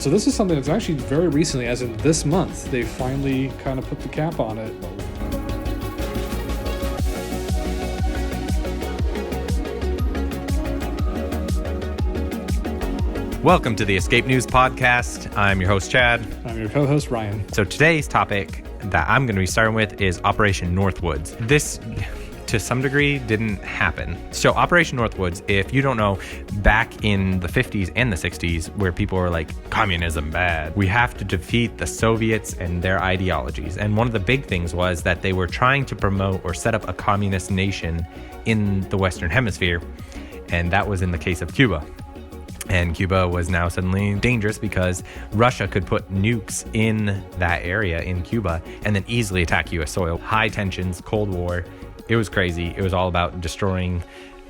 So this is something that's actually very recently, as in this month, they finally kind of put the cap on it. Welcome to the Escape News Podcast. I'm your host, Chad. I'm your co-host, Ryan. So today's topic that I'm going to be starting with is Operation Northwoods. This, to some degree, didn't happen. So Operation Northwoods, if you don't know, back in the 50s and the 60s, where people were like, communism bad, we have to defeat the Soviets and their ideologies. And one of the big things was that they were trying to promote or set up a communist nation in the Western Hemisphere. And that was in the case of Cuba. And Cuba was now suddenly dangerous because Russia could put nukes in that area in Cuba and then easily attack U.S. soil. High tensions, Cold War. It was crazy. It was all about destroying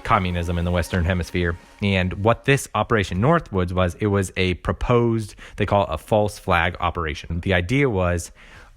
communism in the Western Hemisphere. And what this Operation Northwoods was, it was a proposed, they call it a false flag operation. The idea was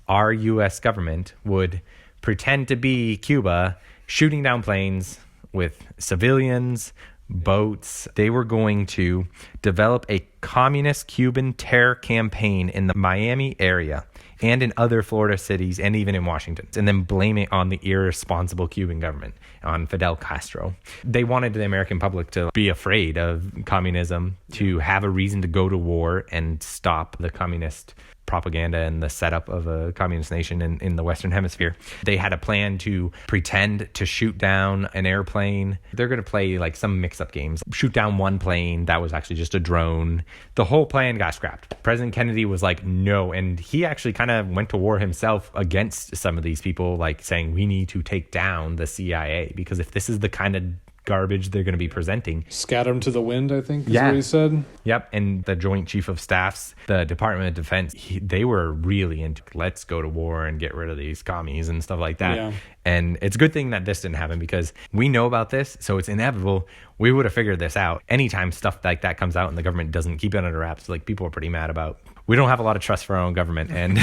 our U.S. government would pretend to be Cuba, shooting down planes with civilians, boats. They were going to develop a communist Cuban terror campaign in the Miami area and in other Florida cities and even in Washington, and then blame it on the irresponsible Cuban government, on Fidel Castro. They wanted the American public to be afraid of communism, to have a reason to go to war and stop the communist propaganda and the setup of a communist nation in the Western Hemisphere. They had a plan to pretend to shoot down an airplane. They're going to play like some mix-up games. Shoot down one plane that was actually just a drone. The whole plan got scrapped. President Kennedy was like, no. And he actually kind of went to war himself against some of these people, like saying we need to take down the CIA, because if this is the kind of garbage they're going to be presenting, scatter them to the wind, I think is what he said. Yep. And the Joint Chief of Staffs, the Department of Defense, they were really into let's go to war and get rid of these commies and stuff like that. Yeah. And it's a good thing that this didn't happen, because we know about this, so it's inevitable. We would have figured this out. Anytime stuff like that comes out and the government doesn't keep it under wraps, like people are pretty mad about. We don't have a lot of trust for our own government, and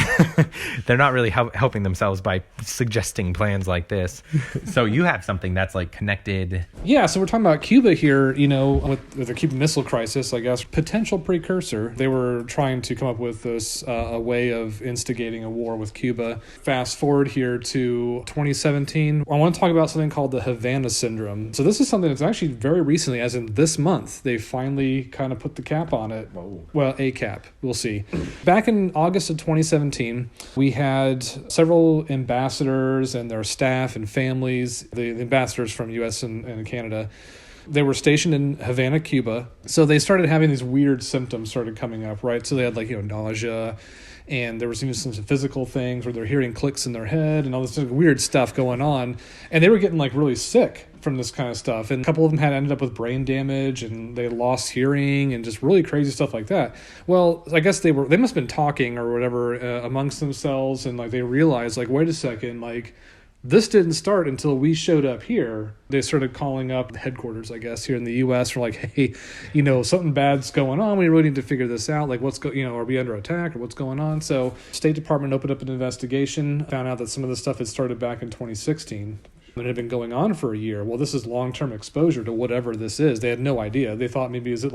they're not really helping themselves by suggesting plans like this. So you have something that's like connected. Yeah, so we're talking about Cuba here, you know, with the Cuban Missile Crisis, I guess, potential precursor. They were trying to come up with this a way of instigating a war with Cuba. Fast forward here to 2017. I want to talk about something called the Havana Syndrome. So this is something that's actually very recently, as in this month, they finally kind of put the cap on it. Whoa. Well, a cap. We'll see. Back in August of 2017, we had several ambassadors and their staff and families, the ambassadors from U.S. and Canada. They were stationed in Havana, Cuba. So they started having these weird symptoms started coming up, right? So they had nausea, and there was even some physical things where they're hearing clicks in their head and all this weird stuff going on. And they were getting really sick from this kind of stuff. And a couple of them had ended up with brain damage, and they lost hearing and just really crazy stuff like that. Well, I guess they must have been talking or whatever amongst themselves, and they realized wait a second, this didn't start until we showed up here. They started calling up the headquarters, I guess, here in the U.S. for hey, something bad's going on. We really need to figure this out. Are we under attack or what's going on? So State Department opened up an investigation, found out that some of this stuff had started back in 2016. And it had been going on for a year. Well, this is long-term exposure to whatever this is. They had no idea. They thought maybe, is it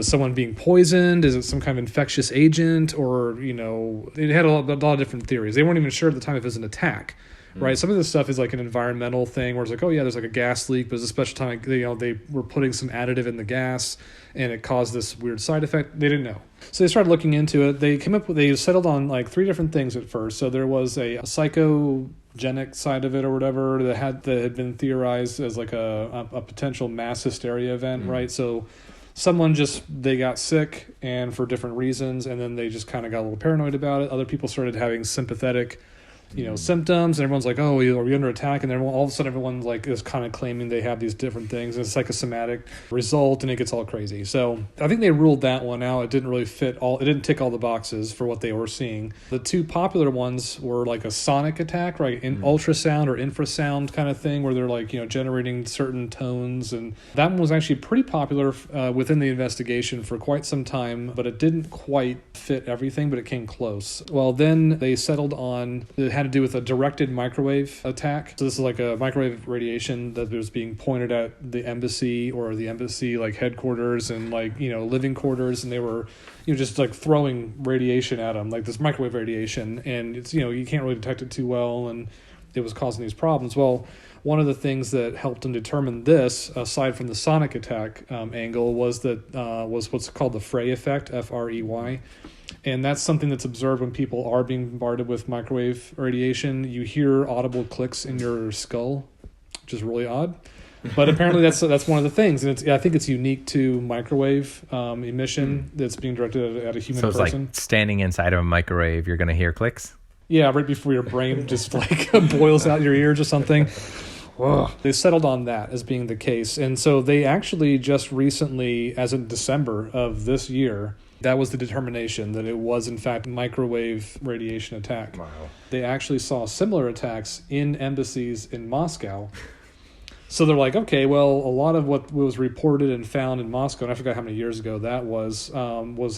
someone being poisoned? Is it some kind of infectious agent? Or, they had a lot of different theories. They weren't even sure at the time if it was an attack, right? Some of this stuff is an environmental thing where it's there's a gas leak, but it's a special time, they were putting some additive in the gas and it caused this weird side effect. They didn't know. So they started looking into it. They settled on three different things at first. So there was a psychogenic side of it or whatever that had been theorized as a potential mass hysteria event, right? So someone they got sick and for different reasons, and then they just kind of got a little paranoid about it. Other people started having sympathetic symptoms, and everyone's oh, are we under attack? And then all of a sudden everyone's is kind of claiming they have these different things. It's a somatic result, and it gets all crazy. So I think they ruled that one out. It didn't really it didn't tick all the boxes for what they were seeing. The two popular ones were a sonic attack, right? In ultrasound or infrasound kind of thing, where they're generating certain tones. And that one was actually pretty popular within the investigation for quite some time, but it didn't quite fit everything, but it came close. Well, then they settled on had to do with a directed microwave attack. So this is like a microwave radiation that was being pointed at the embassy or the embassy like headquarters and like, living quarters. And they were, just like throwing radiation at them, like this microwave radiation. And it's, you can't really detect it too well. And it was causing these problems. Well, one of the things that helped them determine this, aside from the sonic attack angle, was what's called the Frey effect, Frey. And that's something that's observed when people are being bombarded with microwave radiation. You hear audible clicks in your skull, which is really odd. But apparently that's one of the things. And I think it's unique to microwave emission that's being directed at a human person. So it's like standing inside of a microwave, you're going to hear clicks? Yeah, right before your brain just like boils out your ears or something. Whoa. They settled on that as being the case. And so they actually just recently, as in December of this year, that was the determination that it was, in fact, microwave radiation attack. Wow. They actually saw similar attacks in embassies in Moscow. So they're like, okay, well, a lot of what was reported and found in Moscow, and I forgot how many years ago that was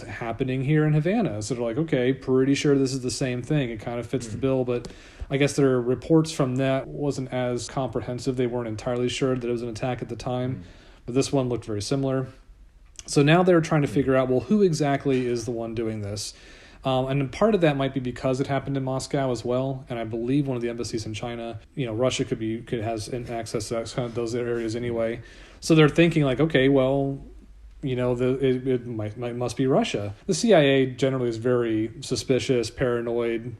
happening here in Havana. So they're like, okay, pretty sure this is the same thing. It kind of fits the bill, but I guess their reports from that wasn't as comprehensive. They weren't entirely sure that it was an attack at the time, but this one looked very similar. So now they're trying to figure out, well, who exactly is the one doing this? And part of that might be because it happened in Moscow as well. And I believe one of the embassies in China, Russia could has access to that, kind of those areas anyway. So they're thinking like, okay, well, it must be Russia. The CIA generally is very suspicious, paranoid,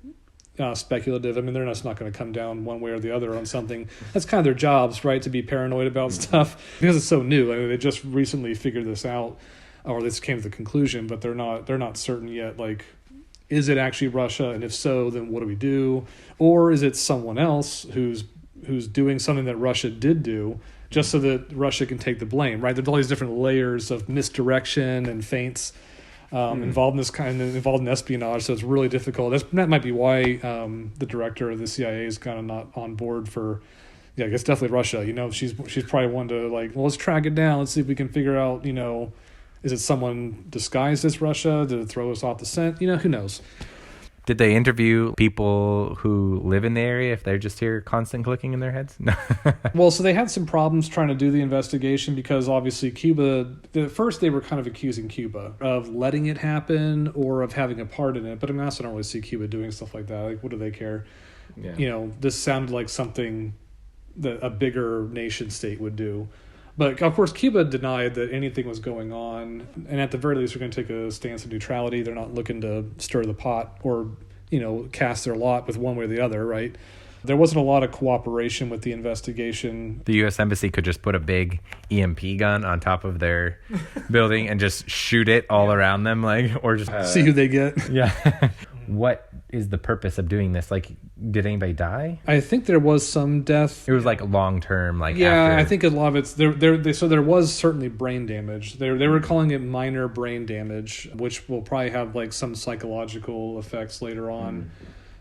speculative. I mean, they're just not going to come down one way or the other on something. That's kind of their jobs, right? To be paranoid about stuff because it's so new. I mean, they just recently figured this out, or this came to the conclusion, but they're not certain yet. Like, is it actually Russia? And if so, then what do we do? Or is it someone else who's doing something that Russia did do, just so that Russia can take the blame, right? There's all these different layers of misdirection and feints involved in espionage, so it's really difficult. That might be why the director of the CIA is kind of not on board for, I guess definitely Russia. She's probably one to like, well, let's track it down. Let's see if we can figure out, is it someone disguised as Russia? Did it throw us off the scent? Who knows? Did they interview people who live in the area if they're just hear constant clicking in their heads? No. Well, so they had some problems trying to do the investigation because obviously Cuba, at first they were kind of accusing Cuba of letting it happen or of having a part in it. But I mean, I also don't really see Cuba doing stuff like that. Like, what do they care? Yeah. This sounded like something that a bigger nation state would do. But, of course, Cuba denied that anything was going on. And at the very least, they're going to take a stance of neutrality. They're not looking to stir the pot or, cast their lot with one way or the other, right? There wasn't a lot of cooperation with the investigation. The U.S. Embassy could just put a big EMP gun on top of their building and just shoot it all around them, or just... see who they get. Yeah. What is the purpose of doing this? Like, did anybody die? I think there was some death. It was like long term, after. I think a lot of it's so there was certainly brain damage. They were calling it minor brain damage, which will probably have like some psychological effects later on,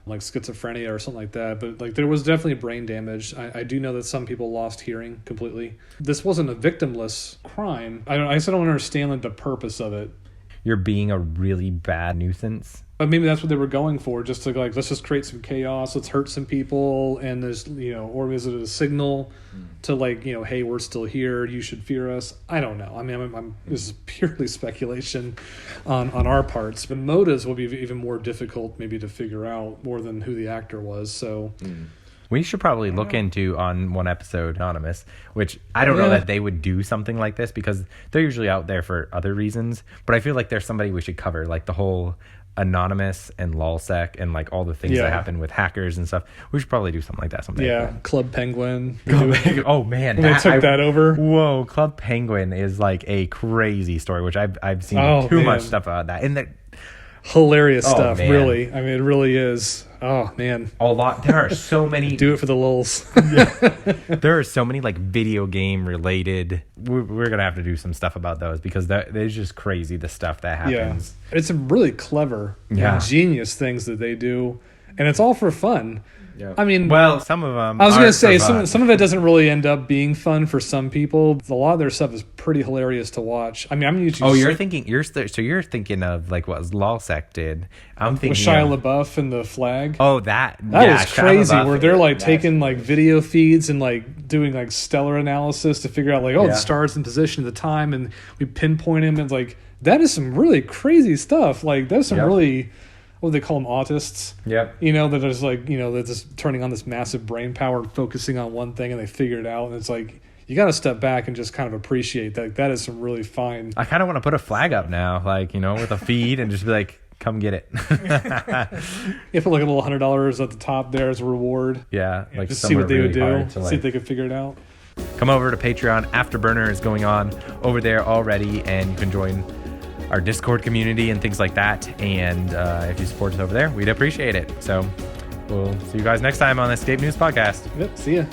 like schizophrenia or something like that. But like there was definitely brain damage. I do know that some people lost hearing completely. This wasn't a victimless crime. I just don't understand like the purpose of it. You're being a really bad nuisance. But maybe that's what they were going for, just to like, let's just create some chaos, let's hurt some people, and there's, or is it a signal to like, hey, we're still here, you should fear us? I don't know. I mean, this is purely speculation on our parts, but motives will be even more difficult maybe to figure out more than who the actor was. So we should probably look into on one episode Anonymous, which I don't know that they would do something like this because they're usually out there for other reasons. But I feel like there's somebody we should cover, like the whole Anonymous and LulzSec and like all the things that happen with hackers and stuff. We should probably do something like that someday. Yeah, Club Penguin. Oh man, they took that over. Whoa, Club Penguin is like a crazy story, which I've seen too much stuff about that. And hilarious stuff, man. Really. I mean, it really is. Oh man, a lot. There are so many. Do it for the lulz. There are so many like video game related. We're gonna have to do some stuff about those because there's just crazy the stuff that happens. Yeah. It's some really clever, ingenious things that they do, and it's all for fun. Yeah. I mean, well, some of them. I was going to say some of it doesn't really end up being fun for some people. A lot of their stuff is pretty hilarious to watch. I mean, I'm YouTube. Oh, you're thinking of like what Lawsec did. I'm thinking with Shia LaBeouf and the flag. Oh, that was crazy. Where they're like taking like video feeds and like doing like stellar analysis to figure out like the stars in position at the time, and we pinpoint him. And it's like that is some really crazy stuff. Like there's some really. What do they call them? Autists. Yep. You know, that are just like, they're just turning on this massive brain power and focusing on one thing, and they figure it out. And it's like, you got to step back and just kind of appreciate that. Like, that is some really fine. I kind of want to put a flag up now, like, with a feed and just be like, come get it. You put like a little $100 at the top there as a reward. Yeah. Like just see what they would do. See if they could figure it out. Come over to Patreon. Afterburner is going on over there already, and you can join our Discord community and things like that. And if you support us over there, we'd appreciate it. So we'll see you guys next time on the Escape News Podcast. Yep, see ya.